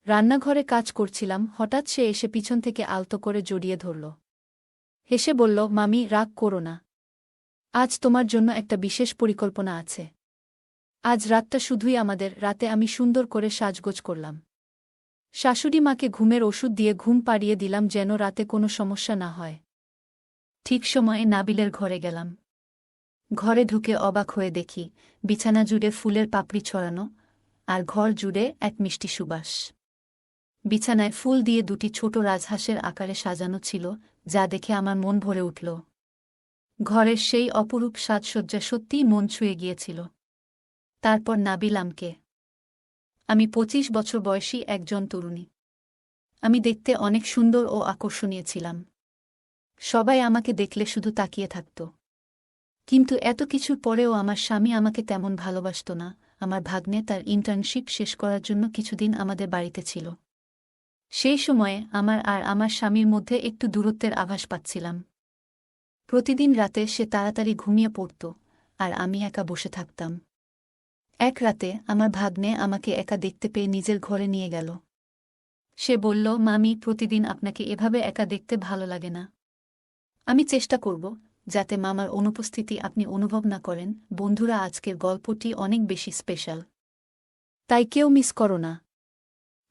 রান্নাঘরে কাজ করছিলাম, হঠাৎ সে এসে পিছন থেকে আলতো করে জড়িয়ে ধরল। হেসে বলল, মামি, রাগ করো না। আজ তোমার জন্য একটা বিশেষ পরিকল্পনা আছে। আজ রাতটা শুধুই আমাদের, রাতে আমি সুন্দর করে সাজগোজ করলাম। শাশুড়ি মাকে ঘুমের ওষুধ দিয়ে ঘুম পাড়িয়ে দিলাম যেন রাতে কোনো সমস্যা না হয়। ঠিক সময়ে নাবিলের ঘরে গেলাম। ঘরে ঢুকে অবাক হয়ে দেখি বিছানা জুড়ে ফুলের পাপড়ি ছড়ানো, আর ঘর জুড়ে এক মিষ্টি সুবাস। বিছানায় ফুল দিয়ে দুটি ছোট রাজহাঁসের আকারে সাজানো ছিল, যা দেখে আমার মন ভরে উঠল। ঘরের সেই অপরূপ সাজসজ্জা সত্যিই মন ছুঁয়ে গিয়েছিল। তারপর নাবিল আমকে। আমি ২৫ বছর বয়সী একজন তরুণী। আমি দেখতে অনেক সুন্দর ও আকর্ষণীয় ছিলাম। সবাই আমাকে দেখলে শুধু তাকিয়ে থাকত। কিন্তু এত কিছুর পরেও আমার স্বামী আমাকে তেমন ভালোবাসত না। আমার ভাগ্নে তার ইন্টার্নশিপ শেষ করার জন্য কিছুদিন আমাদের বাড়িতে ছিল। সেই সময়ে আমার আর আমার স্বামীর মধ্যে একটু দূরত্বের আভাস পাচ্ছিলাম। প্রতিদিন রাতে সে তাড়াতাড়ি ঘুমিয়ে পড়ত, আর আমি একা বসে থাকতাম। এক রাতে আমার ভাগ্নে আমাকে একা দেখতে পেয়ে নিজের ঘরে নিয়ে গেল। সে বলল, মামি, প্রতিদিন আপনাকে এভাবে একা দেখতে ভালো লাগে না। আমি চেষ্টা করব যাতে মামার অনুপস্থিতি আপনি অনুভব না করেন। বন্ধুরা, আজকের গল্পটি অনেক বেশি স্পেশাল, তাই কেউ মিস করো না।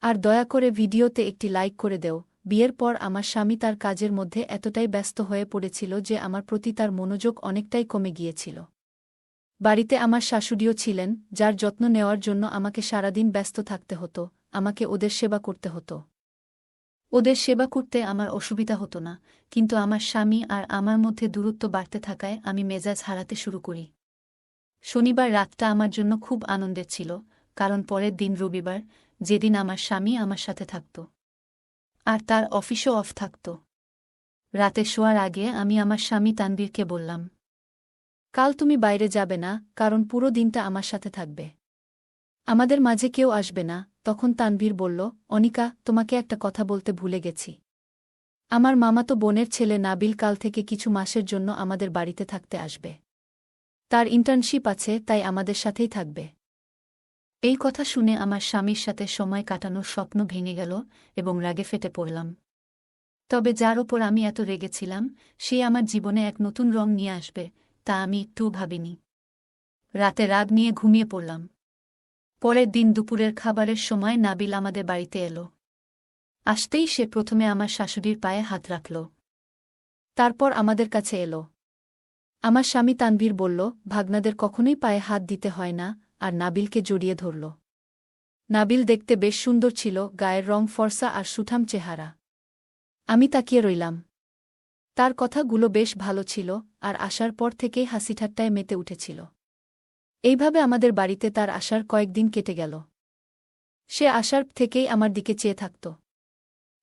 আর দয়া করে ভিডিওতে একটি লাইক করে দেও। বিয়ের পর আমার স্বামী তার কাজের মধ্যে এতটাই ব্যস্ত হয়ে পড়েছিল যে আমার প্রতি তার মনোযোগ অনেকটাই কমে গিয়েছিল। বাড়িতে আমার শাশুড়িও ছিলেন, যার যত্ন নেওয়ার জন্য আমাকে সারাদিন ব্যস্ত থাকতে হতো। আমাকে ওদের সেবা করতে হতো। ওদের সেবা করতে আমার অসুবিধা হতো না, কিন্তু আমার স্বামী আর আমার মধ্যে দূরত্ব বাড়তে থাকায় আমি মেজাজ হারাতে শুরু করি। শনিবার রাতটা আমার জন্য খুব আনন্দের ছিল, কারণ পরের দিন রবিবার, যেদিন আমার স্বামী আমার সাথে থাকত। আর তার অফিসও অফ থাকত। রাতে শোয়ার আগে আমি আমার স্বামী তানবীরকে বললাম, কাল তুমি বাইরে যাবে না, কারণ পুরো দিনটা আমার সাথে থাকবে। আমাদের মাঝে কেউ আসবে না। তখন তানভীর বলল, অনিকা, তোমাকে একটা কথা বলতে ভুলে গেছি। আমার মামাতো বোনের ছেলে নাবিল কাল থেকে কিছু মাসের জন্য আমাদের বাড়িতে থাকতে আসবে। তার ইন্টার্নশিপ আছে, তাই আমাদের সাথেই থাকবে। এই কথা শুনে আমার স্বামীর সাথে সময় কাটানোর স্বপ্ন ভেঙে গেল এবং রাগে ফেটে পড়লাম। তবে যার ওপর আমি এত রেগেছিলাম, সে আমার জীবনে এক নতুন রং নিয়ে আসবে, তা আমি একটুও ভাবিনি। রাতে রাগ নিয়ে ঘুমিয়ে পড়লাম। পরের দিন দুপুরের খাবারের সময় নাবিল আমাদের বাড়িতে এলো। আসতেই সে প্রথমে আমার শাশুড়ির পায়ে হাত রাখল। তারপর আমাদের কাছে এলো। আমার স্বামী তানভীর বলল, ভাগ্নাদের কখনোই পায়ে হাত দিতে হয় না, আর নাবিলকে জড়িয়ে ধরল। নাবিল দেখতে বেশ সুন্দর ছিল, গায়ের রং ফর্সা আর সুঠাম চেহারা। আমি তাকিয়ে রইলাম। তার কথাগুলো বেশ ভালো ছিল, আর আসার পর থেকেই হাসিঠাট্টায় মেতে উঠেছিল। এইভাবে আমাদের বাড়িতে তার আসার কয়েকদিন কেটে গেল। সে আসার থেকেই আমার দিকে চেয়ে থাকত।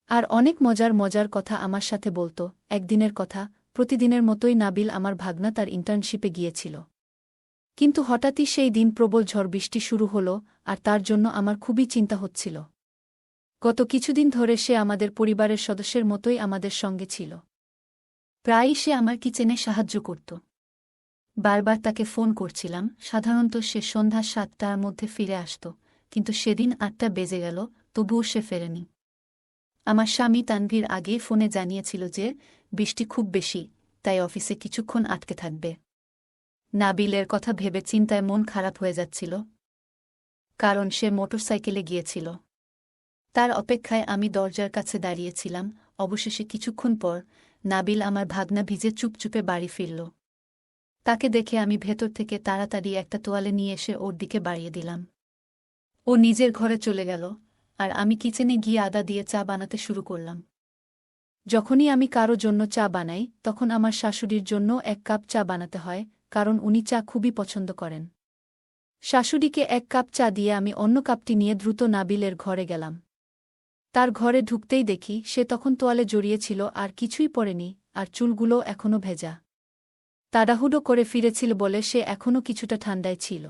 আর অনেক মজার মজার কথা আমার সাথে বলত। একদিনের কথা, প্রতিদিনের মতোই নাবিল আমার ভাগ্না তার ইন্টার্নশিপে গিয়েছিল। কিন্তু হঠাৎই সেই দিন প্রবল ঝড় বৃষ্টি শুরু হল, আর তার জন্য আমার খুবই চিন্তা হচ্ছিল। গত কিছুদিন ধরে সে আমাদের পরিবারের সদস্যের মতোই আমাদের সঙ্গে ছিল। প্রায়ই সে আমার কিচেনে সাহায্য করত। বারবার তাকে ফোন করছিলাম। সাধারণত সে সন্ধ্যা ৭টার মধ্যে ফিরে আসত, কিন্তু সেদিন ৮টা বেজে গেল, তবুও সে ফেরেনি। আমার স্বামী তানভীর আগেই ফোনে জানিয়েছিল যে বৃষ্টি খুব বেশি, তাই অফিসে কিছুক্ষণ আটকে থাকবে। নাবিলের কথা ভেবে চিন্তায় মন খারাপ হয়ে যাচ্ছিল, কারণ সে মোটরসাইকেলে গিয়েছিল। তার অপেক্ষায় আমি দরজার কাছে দাঁড়িয়েছিলাম। অবশেষে কিছুক্ষণ পর নাবিল আমার ভাগ্না ভিজে চুপচুপে বাড়ি ফিরল। তাকে দেখে আমি ভেতর থেকে তাড়াতাড়ি একটা তোয়ালে নিয়ে এসে ওর দিকে বাড়িয়ে দিলাম। ও নিজের ঘরে চলে গেল, আর আমি কিচেনে গিয়ে আদা দিয়ে চা বানাতে শুরু করলাম। যখনই আমি কারো জন্য চা বানাই, তখন আমার শাশুড়ির জন্য ১ কাপ চা বানাতে হয়, কারণ উনি চা খুবই পছন্দ করেন। শাশুড়িকে ১ কাপ চা দিয়ে আমি অন্য কাপটি নিয়ে দ্রুত নাবিলের ঘরে গেলাম। তার ঘরে ঢুকতেই দেখি সে তখন তোয়ালে জড়িয়েছিল আর কিছুই পরেনি, আর চুলগুলো এখনও ভেজা। তাড়াহুড়ো করে ফিরেছিল বলে সে এখনও কিছুটা ঠান্ডায় ছিল।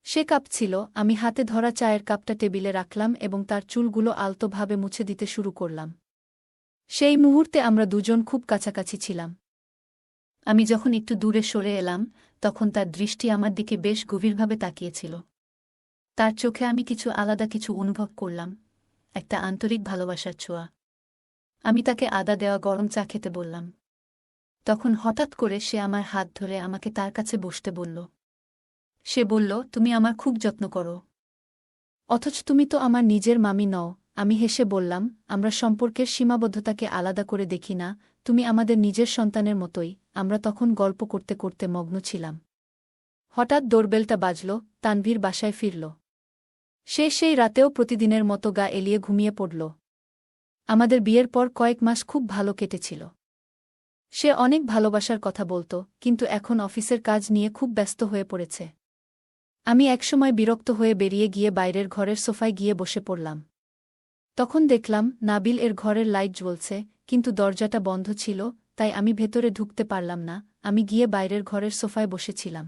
সে কাঁপছিল। আমি হাতে ধরা চায়ের কাপটা টেবিলে রাখলাম এবং তার চুলগুলো আলতোভাবে মুছে দিতে শুরু করলাম। সেই মুহূর্তে আমরা দুজন খুব কাছাকাছি ছিলাম। আমি যখন একটু দূরে সরে এলাম, তখন তার দৃষ্টি আমার দিকে বেশ গভীরভাবে তাকিয়েছিল। তার চোখে আমি কিছু আলাদা কিছু অনুভব করলাম, একটা আন্তরিক ভালোবাসার ছোঁয়া। আমি তাকে আদা দেওয়া গরম চা খেতে বললাম। তখন হঠাৎ করে সে আমার হাত ধরে আমাকে তার কাছে বসতে বলল। সে বলল, তুমি আমার খুব যত্ন করো। অথচ তুমি তো আমার নিজের মামি নও। আমি হেসে বললাম, আমরা সম্পর্কের সীমাবদ্ধতাকে আলাদা করে দেখি না, তুমি আমাদের নিজের সন্তানের মতোই। আমরা তখন গল্প করতে করতে মগ্ন ছিলাম। হঠাৎ ডোরবেলটা বাজল, তানভীর বাসায় ফিরল। সে সেই রাতেও প্রতিদিনের মতো গা এলিয়ে ঘুমিয়ে পড়ল। আমাদের বিয়ের পর কয়েক মাস খুব ভালো কেটেছিল। সে অনেক ভালোবাসার কথা বলত, কিন্তু এখন অফিসের কাজ নিয়ে খুব ব্যস্ত হয়ে পড়েছে। আমি একসময় বিরক্ত হয়ে বেরিয়ে গিয়ে বাইরের ঘরের সোফায় গিয়ে বসে পড়লাম। তখন দেখলাম নাবিল এর ঘরের লাইট জ্বলছে, কিন্তু দরজাটা বন্ধ ছিল, তাই আমি ভেতরে ঢুকতে পারলাম না। আমি গিয়ে বাইরের ঘরের সোফায় বসেছিলাম।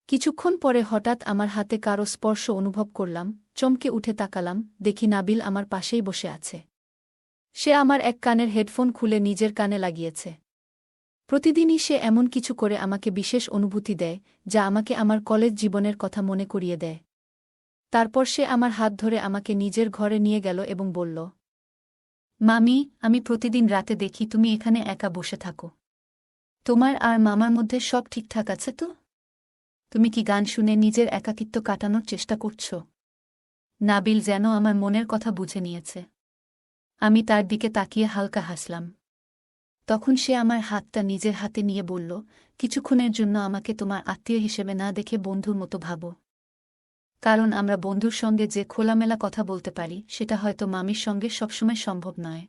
কিছুক্ষণ পরে হঠাৎ আমার হাতে কারো স্পর্শ অনুভব করলাম। চমকে উঠে তাকালাম, দেখি নাবিল আমার পাশেই বসে আছে। সে আমার এক কানের হেডফোন খুলে নিজের কানে লাগিয়েছে। প্রতিদিনই সে এমন কিছু করে আমাকে বিশেষ অনুভূতি দেয়, যা আমাকে আমার কলেজ জীবনের কথা মনে করিয়ে দেয়। তারপর সে আমার হাত ধরে আমাকে নিজের ঘরে নিয়ে গেল এবং বলল, মামি, আমি প্রতিদিন রাতে দেখি তুমি এখানে একা বসে থাকো। তোমার আর মামার মধ্যে সব ঠিকঠাক আছে তো? তুমি কি গান শুনে নিজের একাকিত্ব কাটানোর চেষ্টা করছ? নাবিল যেন আমার মনের কথা বুঝে নিয়েছে। আমি তার দিকে তাকিয়ে হালকা হাসলাম। তখন সে আমার হাতটা নিজের হাতে নিয়ে বলল, কিছুক্ষণের জন্য আমাকে তোমার আত্মীয় হিসেবে না দেখে বন্ধুর মতো ভাবো। কারণ আমরা বন্ধুর সঙ্গে যে খোলামেলা কথা বলতে পারি, সেটা হয়তো মামির সঙ্গে সবসময় সম্ভব নয়।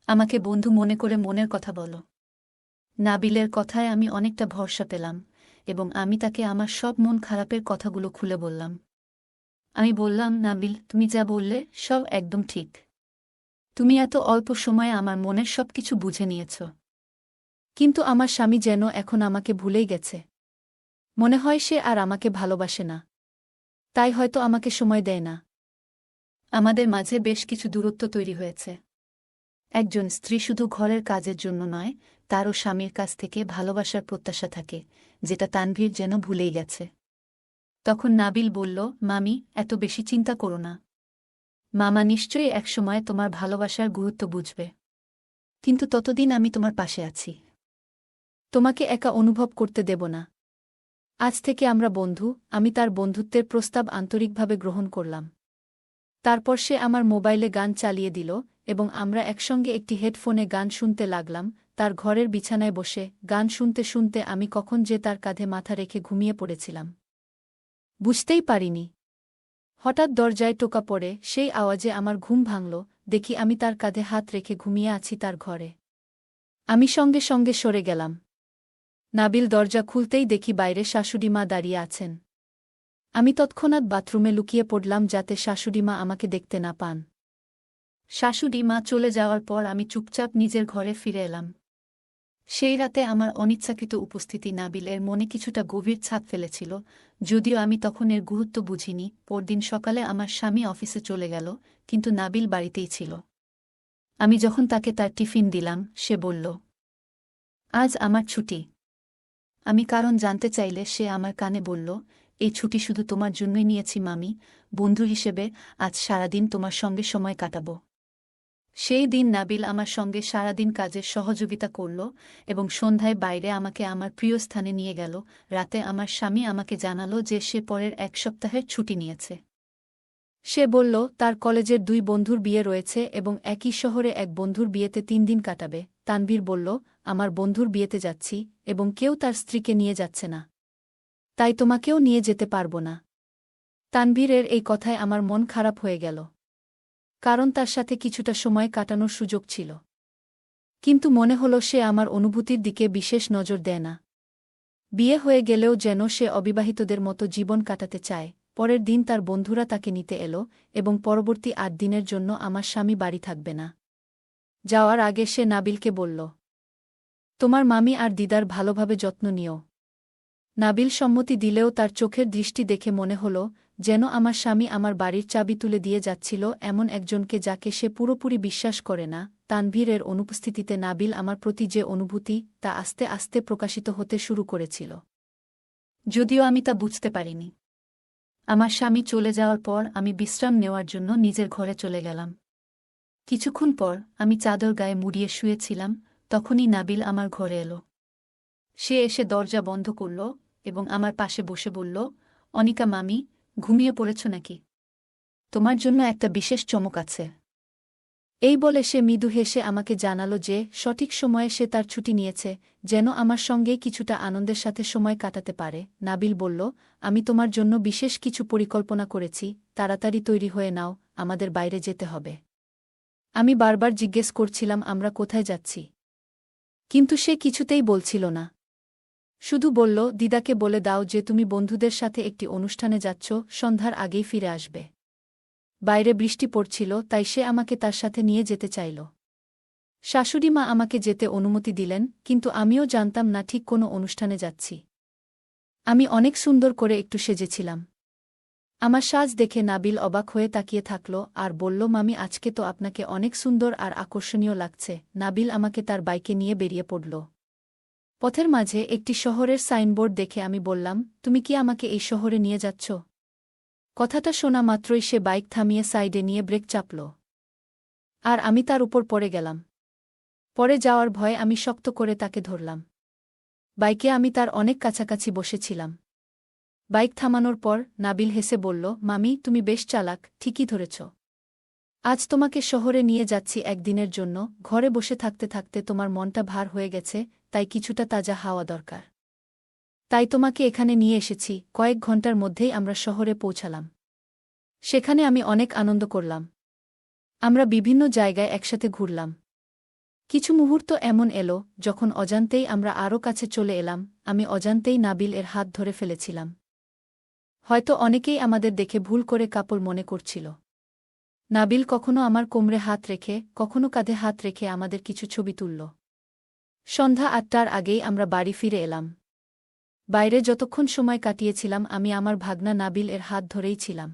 আমাকে বন্ধু মনে করে মনের কথা বলো। নাবিলের কথায় আমি অনেকটা ভরসা পেলাম, এবং আমি তাকে আমার সব মন খারাপের কথাগুলো খুলে বললাম। আমি বললাম, নাবিল, তুমি যা বললে সব একদম ঠিক। তুমি এত অল্প সময়ে আমার মনের সব কিছু বুঝে নিয়েছ। কিন্তু আমার স্বামী যেন এখন আমাকে ভুলেই গেছে। মনে হয় সে আর আমাকে ভালোবাসে না। তাই হয়তো আমাকে সময় দেয় না। আমাদের মাঝে বেশ কিছু দূরত্ব তৈরি হয়েছে। একজন স্ত্রী শুধু ঘরের কাজের জন্য নয়, তারও স্বামীর কাছ থেকে ভালোবাসার প্রত্যাশা থাকে, যেটা তানভীর যেন ভুলেই গেছে। তখন নাবিল বলল, মামি, এত বেশি চিন্তা করো না। মামা নিশ্চয়ই একসময় তোমার ভালোবাসার গুরুত্ব বুঝবে। কিন্তু ততদিন আমি তোমার পাশে আছি। তোমাকে একা অনুভব করতে দেব না। আজ থেকে আমরা বন্ধু। আমি তার বন্ধুত্বের প্রস্তাব আন্তরিকভাবে গ্রহণ করলাম। তারপর সে আমার মোবাইলে গান চালিয়ে দিল, এবং আমরা একসঙ্গে একটি হেডফোনে গান শুনতে লাগলাম। তার ঘরের বিছানায় বসে গান শুনতে শুনতে আমি কখন যে তার কাঁধে মাথা রেখে ঘুমিয়ে পড়েছিলাম বুঝতেই পারিনি। হঠাৎ দরজায় টোকা পড়ে, সেই আওয়াজে আমার ঘুম ভাঙল। দেখি আমি তার কাঁধে হাত রেখে ঘুমিয়ে আছি তার ঘরে। আমি সঙ্গে সঙ্গে সরে গেলাম। নাবিল দরজা খুলতেই দেখি বাইরে শাশুড়িমা দাঁড়িয়ে আছেন। আমি তৎক্ষণাৎ বাথরুমে লুকিয়ে পড়লাম যাতে শাশুড়িমা আমাকে দেখতে না পান। শাশুড়িমা চলে যাওয়ার পর আমি চুপচাপ নিজের ঘরে ফিরে এলাম। সেই রাতে আমার অনিচ্ছাকৃত উপস্থিতি নাবিলের মনে কিছুটা গভীর ছাপ ফেলেছিল, যদিও আমি তখন এর গুরুত্ব বুঝিনি। পরদিন সকালে আমার স্বামী অফিসে চলে গেল, কিন্তু নাবিল বাড়িতেই ছিল। আমি যখন তাকে তার টিফিন দিলাম, সে বলল, আজ আমার ছুটি। আমি কারণ জানতে চাইলে সে আমার কানে বলল, এই ছুটি শুধু তোমার জন্যই নিয়েছি মামি। বন্ধু হিসেবে আজ সারাদিন তোমার সঙ্গে সময় কাটাব। সেই দিন নাবিল আমার সঙ্গে সারাদিন কাজের সহযোগিতা করল, এবং সন্ধ্যায় বাইরে আমাকে আমার প্রিয় স্থানে নিয়ে গেল। রাতে আমার স্বামী আমাকে জানালো যে সে পরের 1 সপ্তাহের ছুটি নিয়েছে। সে বলল, তার কলেজের 2 বন্ধুর বিয়ে রয়েছে এবং একই শহরে এক বন্ধুর বিয়েতে 3 দিন কাটাবে। তানভীর বলল, আমার বন্ধুর বিয়েতে যাচ্ছি, এবং কেউ তার স্ত্রীকে নিয়ে যাচ্ছে না। তাই তোমাকেও নিয়ে যেতে পারব না। তানভীরের এই কথায় আমার মন খারাপ হয়ে গেল। কারণ তার সাথে কিছুটা সময় কাটানোর সুযোগ ছিল। কিন্তু মনে হলো সে আমার অনুভূতির দিকে বিশেষ নজর দেয় না। বিয়ে হয়ে গেলেও যেন সে অবিবাহিতদের মতো জীবন কাটাতে চায়। পরের দিন তার বন্ধুরা তাকে নিতে এলো, এবং পরবর্তী 8 দিনের জন্য আমার স্বামী বাড়ি থাকবে না। যাওয়ার আগে সে নাবিলকে বলল, তোমার মামি আর দিদার ভালোভাবে যত্ন নিও। নাবিল সম্মতি দিলেও তার চোখের দৃষ্টি দেখে মনে হল যেন আমার স্বামী আমার বাড়ির চাবি তুলে দিয়ে যাচ্ছিল এমন একজনকে যাকে সে পুরোপুরি বিশ্বাস করে না। তানভীরের অনুপস্থিতিতে নাবিল আমার প্রতি যে অনুভূতি, তা আস্তে আস্তে প্রকাশিত হতে শুরু করেছিল, যদিও আমি তা বুঝতে পারিনি। আমার স্বামী চলে যাওয়ার পর আমি বিশ্রাম নেওয়ার জন্য নিজের ঘরে চলে গেলাম। কিছুক্ষণ পর আমি চাদর গায়ে মুড়িয়ে শুয়েছিলাম, তখনই নাবিল আমার ঘরে এলো। সে এসে দরজা বন্ধ করল এবং আমার পাশে বসে বলল, অনিকা মামি, ঘুমিয়ে পড়েছ নাকি? তোমার জন্য একটা বিশেষ চমক আছে। এই বলে সে মৃদু হেসে আমাকে জানালো যে সঠিক সময়ে সে তার ছুটি নিয়েছে, যেন আমার সঙ্গেই কিছুটা আনন্দের সাথে সময় কাটাতে পারে। নাবিল বলল, আমি তোমার জন্য বিশেষ কিছু পরিকল্পনা করেছি, তাড়াতাড়ি তৈরি হয়ে নাও, আমাদের বাইরে যেতে হবে। আমি বারবার জিজ্ঞেস করছিলাম আমরা কোথায় যাচ্ছি, কিন্তু সে কিছুতেই বলছিল না। শুধু বলল, দিদাকে বলে দাও যে তুমি বন্ধুদের সাথে একটি অনুষ্ঠানে যাচ্ছ, সন্ধ্যার আগেই ফিরে আসবে। বাইরে বৃষ্টি পড়ছিল, তাই সে আমাকে তার সাথে নিয়ে যেতে চাইল। শাশুড়িমা আমাকে যেতে অনুমতি দিলেন, কিন্তু আমিও জানতাম না ঠিক কোনো অনুষ্ঠানে যাচ্ছি। আমি অনেক সুন্দর করে একটু সেজেছিলাম। আমার সাজ দেখে নাবিল অবাক হয়ে তাকিয়ে থাকল আর বলল, মামি, আজকে তো আপনাকে অনেক সুন্দর আর আকর্ষণীয় লাগছে। নাবিল আমাকে তার বাইকে নিয়ে বেরিয়ে পড়ল। পথের মাঝে একটি শহরের সাইনবোর্ড দেখে আমি বললাম, তুমি কি আমাকে এই শহরে নিয়ে যাচ্ছ? কথাটা শোনা মাত্রই সে বাইক থামিয়ে সাইডে নিয়ে ব্রেক চাপল। আর আমি তার উপর পড়ে গেলাম। পড়ে যাওয়ার ভয়ে আমি শক্ত করে তাকে ধরলাম। বাইকে আমি তার অনেক কাছাকাছি বসেছিলাম। বাইক থামানোর পর নাবিল হেসে বলল, মামি, তুমি বেশ চালাক, ঠিকই ধরেছ। আজ তোমাকে শহরে নিয়ে যাচ্ছি একদিনের জন্য। ঘরে বসে থাকতে থাকতে তোমার মনটা ভার হয়ে গেছে, তাই কিছুটা তাজা হাওয়া দরকার। তাই তোমাকে এখানে নিয়ে এসেছি। কয়েক ঘন্টার মধ্যেই আমরা শহরে পৌঁছালাম। সেখানে আমি অনেক আনন্দ করলাম। আমরা বিভিন্ন জায়গায় একসাথে ঘুরলাম। কিছু মুহূর্ত এমন এলো যখন অজান্তেই আমরা আরও কাছে চলে এলাম। আমি অজান্তেই নাবিল এর হাত ধরে ফেলেছিলাম। হয়তো অনেকেই আমাদের দেখে ভুল করে কাপড় মনে করছিল। নাবিল কখনো আমার কোমরে হাত রেখে, কখনো কাঁধে হাত রেখে আমাদের কিছু ছবি তুলল। সন্ধ্যা ৮টার আগেই আমরা বাড়ি ফিরে এলাম। বাইরে যতক্ষণ সময় কাটিয়েছিলাম আমি আমার ভাগনা নাবিল এর হাত ধরেই ছিলাম।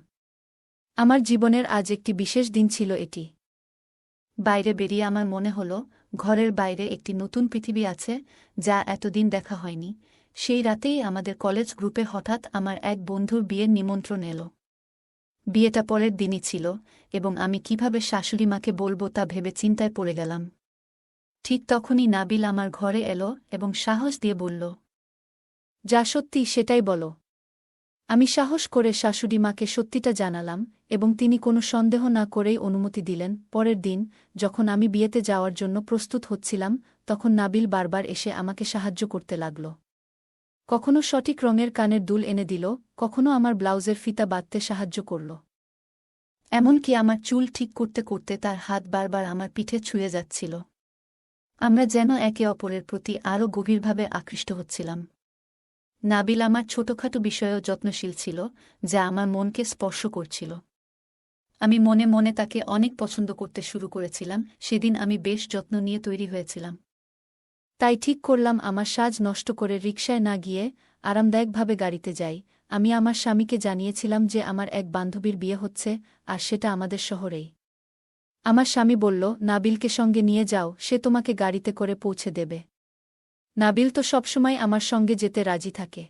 আমার জীবনের আজ একটি বিশেষ দিন ছিল এটি। বাইরে বেরিয়ে আমার মনে হলো ঘরের বাইরে একটি নতুন পৃথিবী আছে, যা এতদিন দেখা হয়নি। সেই রাতেই আমাদের কলেজ গ্রুপে হঠাৎ আমার এক বন্ধুর বিয়ের নিমন্ত্রণ এলো। বিয়েটা পরের দিনই ছিল, এবং আমি কিভাবে শাশুড়িমাকে বলবো তা ভেবে চিন্তায় পড়ে গেলাম। ঠিক তখনই নাবিল আমার ঘরে এলো এবং সাহস দিয়ে বলল, যা সত্যি সেটাই বলো। আমি সাহস করে শাশুড়িমাকে সত্যিটা জানালাম, এবং তিনি কোনো সন্দেহ না করেই অনুমতি দিলেন। পরের দিন যখন আমি বিয়েতে যাওয়ার জন্য প্রস্তুত হচ্ছিলাম, তখন নাবিল বারবার এসে আমাকে সাহায্য করতে লাগল। কখনো সঠিক রঙের কানের দুল এনে দিল, কখনো আমার ব্লাউজের ফিতা বাঁধতে সাহায্য করল। এমনকি আমার চুল ঠিক করতে করতে তার হাত বারবার আমার পিঠে ছুঁয়ে যাচ্ছিল। আমরা যেন একে অপরের প্রতি আরও গভীরভাবে আকৃষ্ট হচ্ছিলাম। নাবিল আমার ছোটখাটো বিষয়েও যত্নশীল ছিল, যা আমার মনকে স্পর্শ করছিল। আমি মনে মনে তাকে অনেক পছন্দ করতে শুরু করেছিলাম। সেদিন আমি বেশ যত্ন নিয়ে তৈরি হয়েছিলাম। তাই ঠিক করলাম আমার সাজ নষ্ট করে রিকশায় না গিয়ে আরামদায়কভাবে গাড়িতে যাই। আমি আমার স্বামীকে জানিয়েছিলাম যে আমার এক বান্ধবীর বিয়ে হচ্ছে, আর সেটা আমাদের শহরেই। আমার স্বামী বলল, নাবিলকে সঙ্গে নিয়ে যাও, সে তোমাকে গাড়িতে করে পৌঁছে দেবে। নাবিল তো সবসময় আমার সঙ্গে যেতে রাজি থাকে।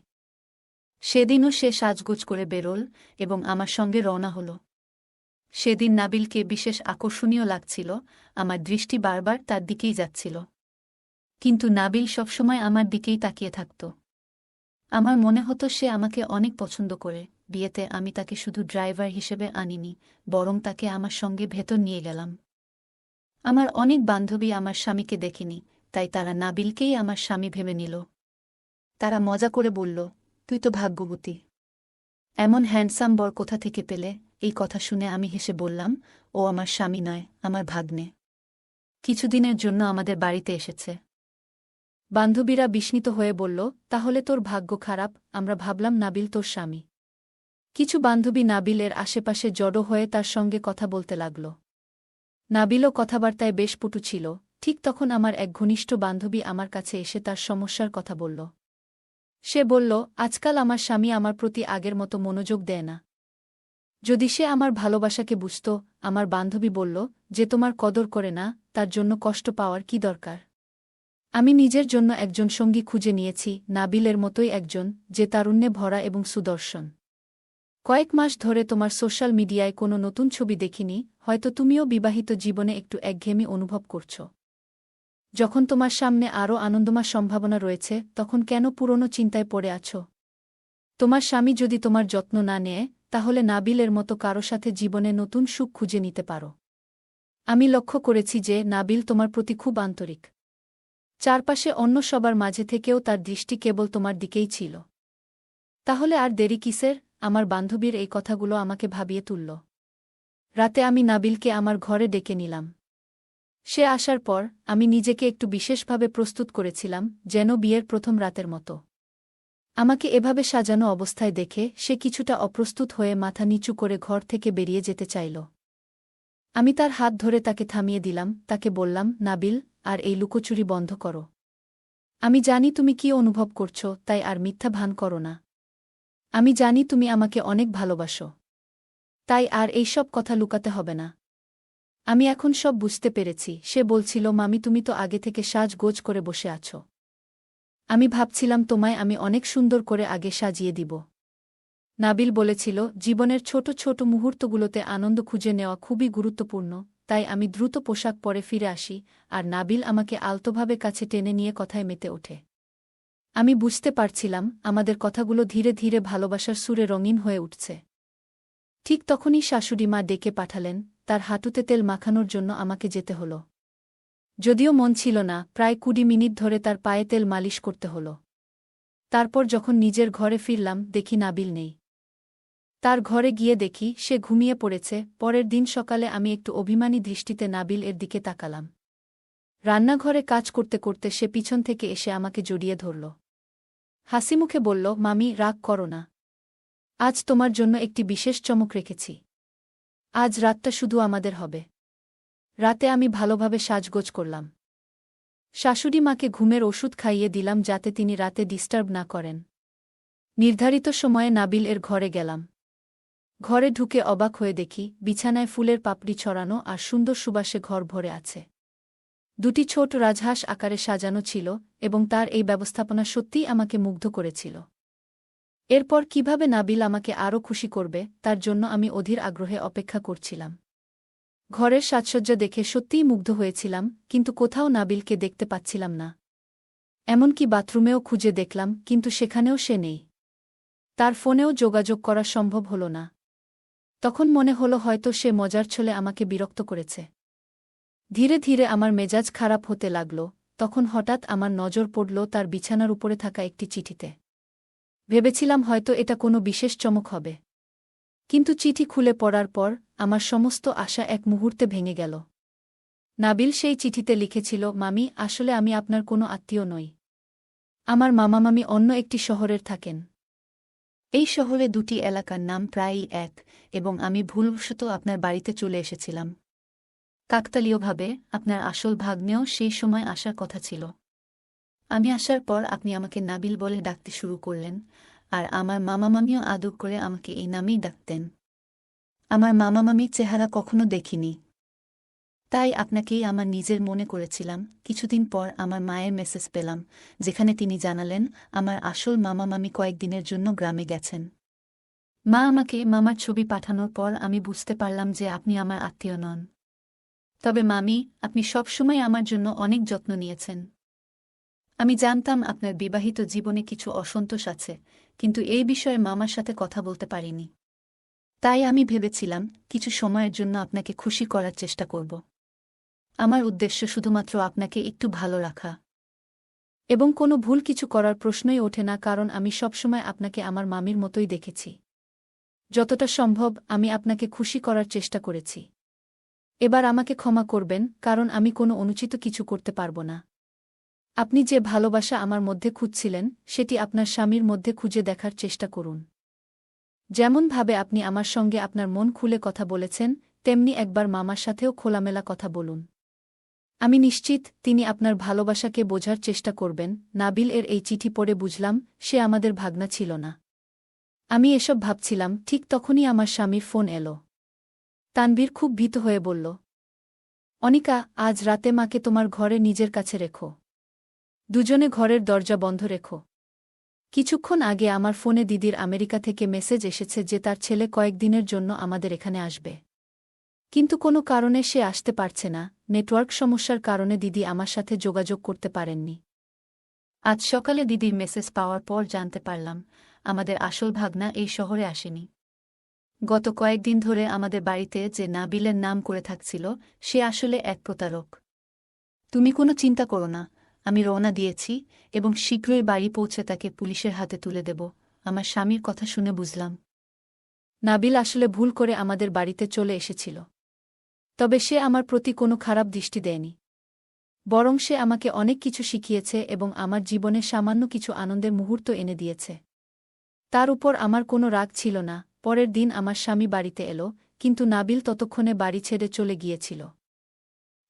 সেদিনও সে সাজগোজ করে বেরোল এবং আমার সঙ্গে রওনা হল। সেদিন নাবিলকে বিশেষ আকর্ষণীয় লাগছিল, আমার দৃষ্টি বারবার তার দিকেই যাচ্ছিল। কিন্তু নাবিল সবসময় আমার দিকেই তাকিয়ে থাকত। আমার মনে হতো সে আমাকে অনেক পছন্দ করে। বিয়েতে আমি তাকে শুধু ড্রাইভার হিসেবে আনিনি, বরং তাকে আমার সঙ্গে ভেতর নিয়ে গেলাম। আমার অনেক বান্ধবী আমার স্বামীকে দেখেনি, তাই তারা নাবিলকেই আমার স্বামী ভেবে নিল। তারা মজা করে বলল, তুই তো ভাগ্যবতী, এমন হ্যান্ডসাম বর কোথা থেকে পেলে? এই কথা শুনে আমি হেসে বললাম, ও আমার স্বামী নয়, আমার ভাগ্নে। কিছুদিনের জন্য আমাদের বাড়িতে এসেছে। বান্ধবীরা বিস্মিত হয়ে বলল, তাহলে তোর ভাগ্য খারাপ। আমরা ভাবলাম নাবিল তোর স্বামী। কিছু বান্ধবী নাবিলের আশেপাশে জড়ো হয়ে তার সঙ্গে কথা বলতে লাগল। নাবিলও কথাবার্তায় বেশ পটু ছিল। ঠিক তখন আমার এক ঘনিষ্ঠ বান্ধবী আমার কাছে এসে তার সমস্যার কথা বলল। সে বলল, আজকাল আমার স্বামী আমার প্রতি আগের মতো মনোযোগ দেয় না। যদি সে আমার ভালোবাসাকে বুঝত। আমার বান্ধবী বলল, যে তোমার কদর করে না, তার জন্য কষ্ট পাওয়ার কি দরকার? আমি নিজের জন্য একজন সঙ্গী খুঁজে নিয়েছি, নাবিলের মতোই একজন, যে তারুণ্যে ভরা এবং সুদর্শন। কয়েক মাস ধরে তোমার সোশ্যাল মিডিয়ায় কোনো নতুন ছবি দেখিনি, হয়তো তুমিও বিবাহিত জীবনে একটু একঘেয়েমি অনুভব করছ। যখন তোমার সামনে আরও আনন্দময় সম্ভাবনা রয়েছে, তখন কেন পুরনো চিন্তায় পড়ে আছো? তোমার স্বামী যদি তোমার যত্ন না নেয়, তাহলে নাবিলের মতো কারো সাথে জীবনে নতুন সুখ খুঁজে নিতে পারো। আমি লক্ষ্য করেছি যে নাবিল তোমার প্রতি খুব আন্তরিক। চারপাশে অন্য সবার মাঝে থেকেও তার দৃষ্টি কেবল তোমার দিকেই ছিল। তাহলে আর দেরি কিসের? আমার বান্ধবীর এই কথাগুলো আমাকে ভাবিয়ে তুলল। রাতে আমি নাবিলকে আমার ঘরে ডেকে নিলাম। সে আসার পর আমি নিজেকে একটু বিশেষভাবে প্রস্তুত করেছিলাম, যেন বিয়ের প্রথম রাতের মতো। আমাকে এভাবে সাজানো অবস্থায় দেখে সে কিছুটা অপ্রস্তুত হয়ে মাথা নিচু করে ঘর থেকে বেরিয়ে যেতে চাইল। আমি তার হাত ধরে তাকে থামিয়ে দিলাম, তাকে বললাম, নাবিল, আর এই লুকোচুরি বন্ধ করো। আমি জানি তুমি কি অনুভব করছো, তাই আর মিথ্যা ভান করো না। আমি জানি তুমি আমাকে অনেক ভালোবাসো। তাই আর এইসব কথা লুকাতে হবে না। আমি এখন সব বুঝতে পেরেছি। সে বলছিল, মামি, তুমি তো আগে থেকে সাজগোজ করে বসে আছো। আমি ভাবছিলাম তোমায় আমি অনেক সুন্দর করে আগে সাজিয়ে দিব। নাবিল বলেছিল, জীবনের ছোট ছোট মুহূর্তগুলোতে আনন্দ খুঁজে নেওয়া খুবই গুরুত্বপূর্ণ। তাই আমি দ্রুত পোশাক পরে ফিরে আসি, আর নাবিল আমাকে আলতোভাবে কাছে টেনে নিয়ে কথায় মেতে ওঠে। আমি বুঝতে পারছিলাম আমাদের কথাগুলো ধীরে ধীরে ভালোবাসার সুরে রঙিন হয়ে উঠছে। ঠিক তখনই শাশুড়ি মা ডেকে পাঠালেন, তার হাঁটুতে তেল মাখানোর জন্য আমাকে যেতে হল। যদিও মন ছিল না, প্রায় ২০ মিনিট ধরে তার পায়ে তেল মালিশ করতে হল। তারপর যখন নিজের ঘরে ফিরলাম, দেখি নাবিল নেই। তার ঘরে গিয়ে দেখি সে ঘুমিয়ে পড়েছে। পরের দিন সকালে আমি একটু অভিমানী দৃষ্টিতে নাবিল এর দিকে তাকালাম। রান্নাঘরে কাজ করতে করতে সে পিছন থেকে এসে আমাকে জড়িয়ে ধরল। হাসিমুখে বলল, মামি, রাগ করো না। আজ তোমার জন্য একটি বিশেষ চমক রেখেছি। আজ রাতটা শুধু আমাদের হবে। রাতে আমি ভালোভাবে সাজগোজ করলাম। শাশুড়ি মাকে ঘুমের ওষুধ খাইয়ে দিলাম যাতে তিনি রাতে ডিস্টার্ব না করেন। নির্ধারিত সময়ে নাবিল এর ঘরে গেলাম। ঘরে ঢুকে অবাক হয়ে দেখি বিছানায় ফুলের পাপড়ি ছড়ানো আর সুন্দর সুবাসে ঘর ভরে আছে। দুটি ছোট রাজহাঁস আকারে সাজানো ছিল, এবং তার এই ব্যবস্থাপনা সত্যিই আমাকে মুগ্ধ করেছিল। এরপর কিভাবে নাবিল আমাকে আরও খুশি করবে, তার জন্য আমি অধীর আগ্রহে অপেক্ষা করছিলাম। ঘরের সাজসজ্জা দেখে সত্যিই মুগ্ধ হয়েছিলাম, কিন্তু কোথাও নাবিলকে দেখতে পাচ্ছিলাম না। এমনকি বাথরুমেও খুঁজে দেখলাম, কিন্তু সেখানেও সে নেই। তার ফোনেও যোগাযোগ করা সম্ভব হল না। তখন মনে হলো হয়তো সে মজার ছলে আমাকে বিরক্ত করেছে। ধীরে ধীরে আমার মেজাজ খারাপ হতে লাগল। তখন হঠাৎ আমার নজর পড়ল তার বিছানার উপরে থাকা একটি চিঠিতে। ভেবেছিলাম হয়তো এটা কোনো বিশেষ চমক হবে। কিন্তু চিঠি খুলে পড়ার পর আমার সমস্ত আশা এক মুহূর্তে ভেঙে গেল। নাবিল সেই চিঠিতে লিখেছিল, মামি, আসলে আমি আপনার কোনো আত্মীয় নই। আমার মামামামি অন্য একটি শহরের থাকেন। এই শহরে দুটি এলাকার নাম প্রায়ই এক, এবং আমি ভুলবশত আপনার বাড়িতে চলে এসেছিলাম। কাকতালীয়ভাবে আপনার আসল ভাগ্নেও সেই সময় আসার কথা ছিল। আমি আসার পর আপনি আমাকে নাবিল বলে ডাকতে শুরু করলেন, আর আমার মামামামিও আদর করে আমাকে এই নামেই ডাকতেন। আমার মামামামির চেহারা কখনো দেখিনি, তাই আপনাকেই আমার নিজের মনে করেছিলাম। কিছুদিন পর আমার মায়ের মেসেজ পেলাম, যেখানে তিনি জানালেন আমার আসল মামামামি কয়েকদিনের জন্য গ্রামে গেছেন। মা আমাকে মামার ছবি পাঠানোর পর আমি বুঝতে পারলাম যে আপনি আমার আত্মীয় নন। তবে মামি, আপনি সবসময় আমার জন্য অনেক যত্ন নিয়েছেন। আমি জানতাম আপনার বিবাহিত জীবনে কিছু অসন্তোষ আছে, কিন্তু এই বিষয়ে মামার সাথে কথা বলতে পারিনি। তাই আমি ভেবেছিলাম কিছু সময়ের জন্য আপনাকে খুশি করার চেষ্টা করব। আমার উদ্দেশ্য শুধুমাত্র আপনাকে একটু ভালো রাখা। এবং কোনো ভুল কিছু করার প্রশ্নই ওঠে না, কারণ আমি সবসময় আপনাকে আমার মামির মতোই দেখেছি। যতটা সম্ভব আমি আপনাকে খুশি করার চেষ্টা করেছি। এবার আমাকে ক্ষমা করবেন, কারণ আমি কোনো অনুচিত কিছু করতে পারব না। আপনি যে ভালোবাসা আমার মধ্যে খুঁজছিলেন, সেটি আপনার স্বামীর মধ্যে খুঁজে দেখার চেষ্টা করুন। যেমনভাবে আপনি আমার সঙ্গে আপনার মন খুলে কথা বলেছেন, তেমনি একবার মামার সাথেও খোলামেলা কথা বলুন। আমি নিশ্চিত তিনি আপনার ভালোবাসাকে বোঝার চেষ্টা করবেন। নাবিল এর এই চিঠি পড়ে বুঝলাম সে আমাদের ভাগ্না ছিল না। আমি এসব ভাবছিলাম, ঠিক তখনই আমার স্বামীর ফোন এলো। তানভীর খুব ভীত হয়ে বলল, অনিকা, আজ রাতে মাকে তোমার ঘরে নিজের কাছে রেখো। দুজনে ঘরের দরজা বন্ধ রেখো। কিছুক্ষণ আগে আমার ফোনে দিদির আমেরিকা থেকে মেসেজ এসেছে যে তার ছেলে কয়েকদিনের জন্য আমাদের এখানে আসবে। কিন্তু কোনো কারণে সে আসতে পারছে না, নেটওয়ার্ক সমস্যার কারণে দিদি আমার সাথে যোগাযোগ করতে পারেননি। আজ সকালে দিদির মেসেজ পাওয়ার পর জানতে পারলাম আমাদের আসল ভাগনা এই শহরে আসেনি। গত কয়েকদিন ধরে আমাদের বাড়িতে যে নাবিলের নাম করে থাকছিল সে আসলে এক প্রতারক। তুমি কোনো চিন্তা করো না, আমি রওনা দিয়েছি এবং শীঘ্রই বাড়ি পৌঁছে তাকে পুলিশের হাতে তুলে দেব। আমার স্বামীর কথা শুনে বুঝলাম নাবিল আসলে ভুল করে আমাদের বাড়িতে চলে এসেছিল। তবে সে আমার প্রতি কোনো খারাপ দৃষ্টি দেয়নি, বরং সে আমাকে অনেক কিছু শিখিয়েছে এবং আমার জীবনে সামান্য কিছু আনন্দের মুহূর্ত এনে দিয়েছে। তার উপর আমার কোনো রাগ ছিল না। পরের দিন আমার স্বামী বাড়িতে এলো, কিন্তু নাবিল ততক্ষণে বাড়ি ছেড়ে চলে গিয়েছিল।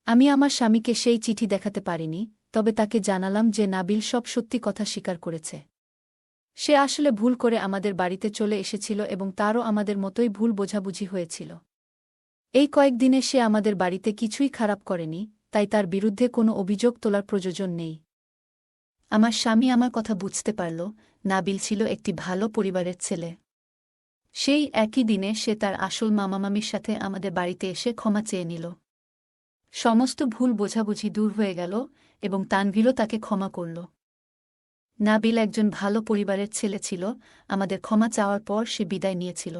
আমি আমার স্বামীকে সেই চিঠি দেখাতে পারিনি, তবে তাকে জানালাম যে নাবিল সব সত্যি কথা স্বীকার করেছে। সে আসলে ভুল করে আমাদের বাড়িতে চলে এসেছিল এবং তারও আমাদের মতোই ভুল বোঝাবুঝি হয়েছিল। এই কয়েকদিনে সে আমাদের বাড়িতে কিছুই খারাপ করেনি, তাই তার বিরুদ্ধে কোনো অভিযোগ তোলার প্রয়োজন নেই। আমার স্বামী আমার কথা বুঝতে পারল, নাবিল ছিল একটি ভালো পরিবারের ছেলে। সেই একই দিনে সে তার আসল মামামামির সাথে আমাদের বাড়িতে এসে ক্ষমা চেয়ে নিল। সমস্ত ভুল বোঝাবুঝি দূর হয়ে গেল এবং তানভীরও তাকে ক্ষমা করল। নাবিল একজন ভালো পরিবারের ছেলে ছিল। আমাদের ক্ষমা চাওয়ার পর সে বিদায় নিয়েছিল।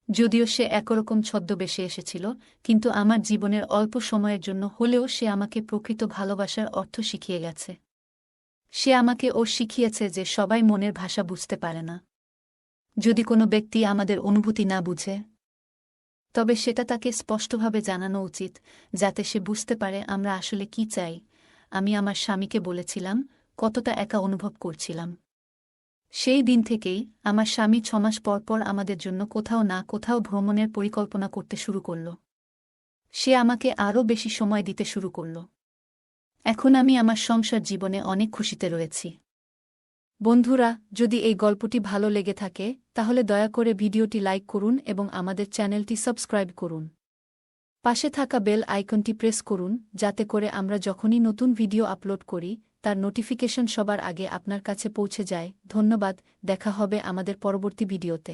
যদিও সে একরকম ছদ্মবেশে এসেছিল, কিন্তু আমার জীবনের অল্প সময়ের জন্য হলেও সে আমাকে প্রকৃত ভালোবাসার অর্থ শিখিয়ে গেছে। সে আমাকে শিখিয়েছে যে সবাই মনের ভাষা বুঝতে পারে না। যদি কোনো ব্যক্তি আমাদের অনুভূতি না বুঝে, তবে সেটা তাকে স্পষ্টভাবে জানানো উচিত, যাতে সে বুঝতে পারে আমরা আসলে কি চাই। আমি আমার স্বামীকে বলেছিলাম কতটা একা অনুভব করছিলাম। সেই দিন থেকেই আমার স্বামী 6 মাস পর পর আমাদের জন্য কোথাও না কোথাও ভ্রমণের পরিকল্পনা করতে শুরু করল। সে আমাকে আরও বেশি সময় দিতে শুরু করল। এখন আমি আমার সংসার জীবনে অনেক খুশিতে রয়েছি। বন্ধুরা, যদি এই গল্পটি ভালো লেগে থাকে তাহলে দয়া করে ভিডিওটি লাইক করুন এবং আমাদের চ্যানেলটি সাবস্ক্রাইব করুন। পাশে থাকা বেল আইকনটি প্রেস করুন, যাতে করে আমরা যখনই নতুন ভিডিও আপলোড করি তার নোটিফিকেশন সবার আগে আপনার কাছে পৌঁছে যায়। ধন্যবাদ, দেখা হবে আমাদের পরবর্তী ভিডিওতে।